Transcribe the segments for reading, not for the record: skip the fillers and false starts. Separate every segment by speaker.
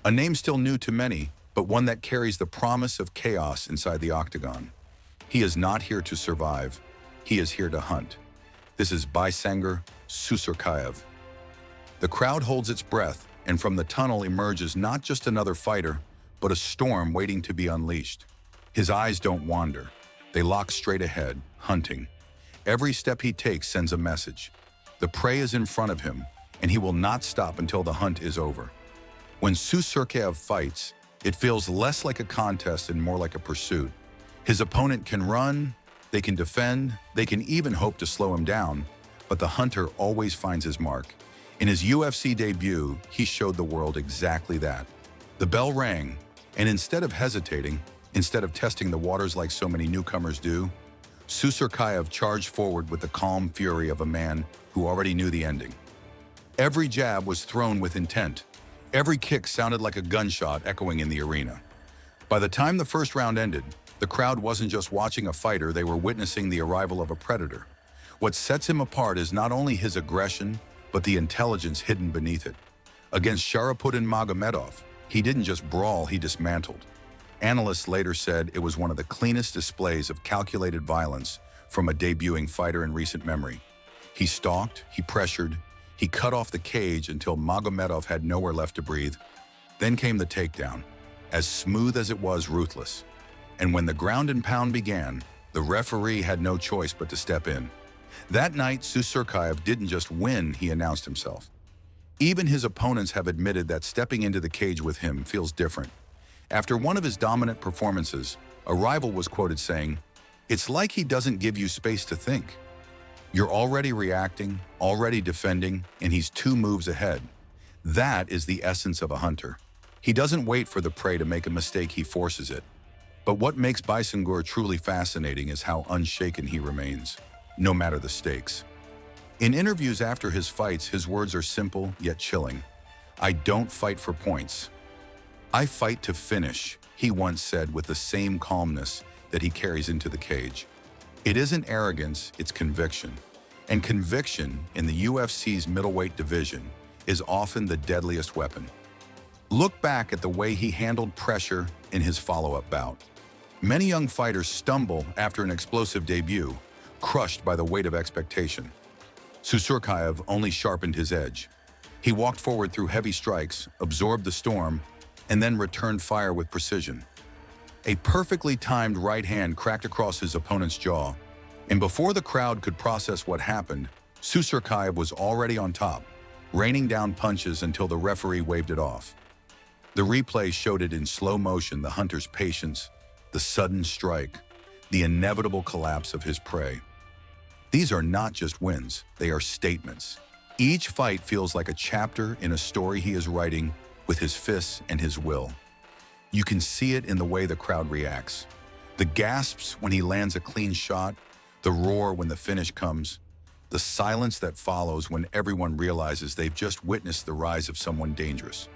Speaker 1: A name still new to many, but one that carries the promise of chaos inside the octagon. He is not here to survive. He is here to hunt. This is Baisangur Susurkaev. The crowd holds its breath, and from the tunnel emerges not just another fighter, but a storm waiting to be unleashed. His eyes don't wander. They lock straight ahead, hunting. Every step he takes sends a message. The prey is in front of him, and he will not stop until the hunt is over. When Susurkaev fights, it feels less like a contest and more like a pursuit. His opponent can run, they can defend, they can even hope to slow him down, but the hunter always finds his mark. In his UFC debut, he showed the world exactly that. The bell rang, and instead of hesitating, instead of testing the waters like so many newcomers do, Susurkaev charged forward with the calm fury of a man who already knew the ending. Every jab was thrown with intent. Every kick sounded like a gunshot echoing in the arena. By the time the first round ended, the crowd wasn't just watching a fighter, they were witnessing the arrival of a predator. What sets him apart is not only his aggression, but the intelligence hidden beneath it. Against Sharaputdin Magomedov, he didn't just brawl, he dismantled. Analysts later said it was one of the cleanest displays of calculated violence from a debuting fighter in recent memory. He stalked, he pressured, he cut off the cage until Magomedov had nowhere left to breathe. Then came the takedown, as smooth as it was ruthless. And when the ground and pound began, the referee had no choice but to step in. That night, Susurkaev didn't just win, he announced himself. Even his opponents have admitted that stepping into the cage with him feels different. After one of his dominant performances, a rival was quoted saying, "It's like he doesn't give you space to think. You're already reacting, already defending, and he's 2 moves ahead." That is the essence of a hunter. He doesn't wait for the prey to make a mistake, he forces it. But what makes Baisangur truly fascinating is how unshaken he remains, no matter the stakes. In interviews after his fights, his words are simple yet chilling. "I don't fight for points. I fight to finish," he once said with the same calmness that he carries into the cage. It isn't arrogance, it's conviction. And conviction in the UFC's middleweight division is often the deadliest weapon. Look back at the way he handled pressure in his follow-up bout. Many young fighters stumble after an explosive debut, crushed by the weight of expectation. Susurkaev only sharpened his edge. He walked forward through heavy strikes, absorbed the storm, and then returned fire with precision. A perfectly timed right hand cracked across his opponent's jaw, and before the crowd could process what happened, Susurkaev was already on top, raining down punches until the referee waved it off. The replay showed it in slow motion, the hunter's patience, the sudden strike, the inevitable collapse of his prey. These are not just wins, they are statements. Each fight feels like a chapter in a story he is writing with his fists and his will. You can see it in the way the crowd reacts. The gasps when he lands a clean shot, the roar when the finish comes, the silence that follows when everyone realizes they've just witnessed the rise of someone dangerous.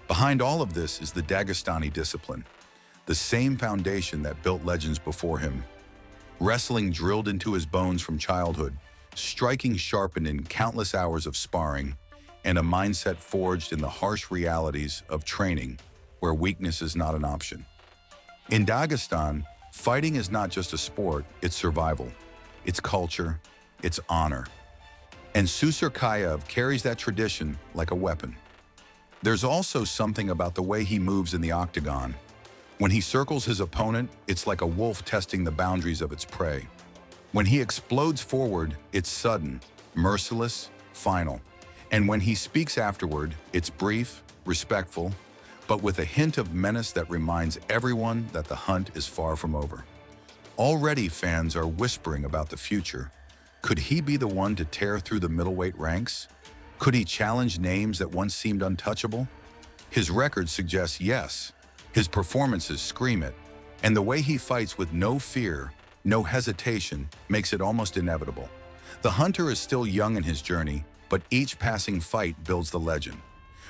Speaker 1: Behind all of this is the Dagestani discipline, the same foundation that built legends before him. Wrestling drilled into his bones from childhood, striking sharpened in countless hours of sparring, and a mindset forged in the harsh realities of training where weakness is not an option. In Dagestan, fighting is not just a sport, it's survival, it's culture, it's honor. And Susurkaev carries that tradition like a weapon. There's also something about the way he moves in the octagon. When he circles his opponent, it's like a wolf testing the boundaries of its prey. When he explodes forward, it's sudden, merciless, final. And when he speaks afterward, it's brief, respectful, but with a hint of menace that reminds everyone that the hunt is far from over. Already fans are whispering about the future. Could he be the one to tear through the middleweight ranks? Could he challenge names that once seemed untouchable? His record suggests yes. His performances scream it. And the way he fights with no fear, no hesitation, makes it almost inevitable. The hunter is still young in his journey, but each passing fight builds the legend.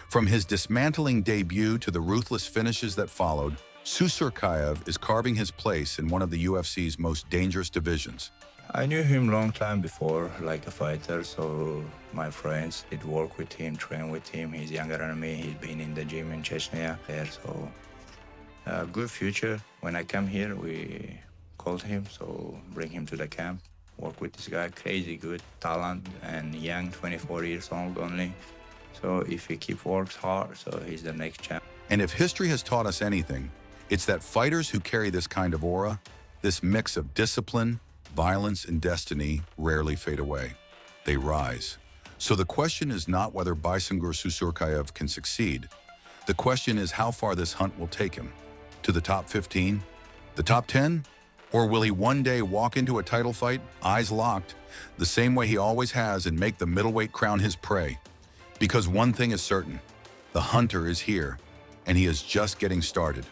Speaker 1: From his dismantling debut to the ruthless finishes that followed, Susurkaev is carving his place in one of the UFC's most dangerous divisions.
Speaker 2: I knew him long time before, like a fighter, so my friends did work with him, train with him. He's younger than me. He's been in the gym in Chechnya there, so good future. When I come here, we called him, so bring him to the camp, work with this guy, crazy good talent and young, 24 years old only. So if he keep works hard, so he's the next champ.
Speaker 1: And if history has taught us anything, it's that fighters who carry this kind of aura, this mix of discipline, violence, and destiny rarely fade away. They rise. So the question is not whether Baisangur Susurkaev can succeed. The question is how far this hunt will take him. To the top 15? The top 10? Or will he one day walk into a title fight, eyes locked, the same way he always has, and make the middleweight crown his prey? Because one thing is certain, the hunter is here, and he is just getting started.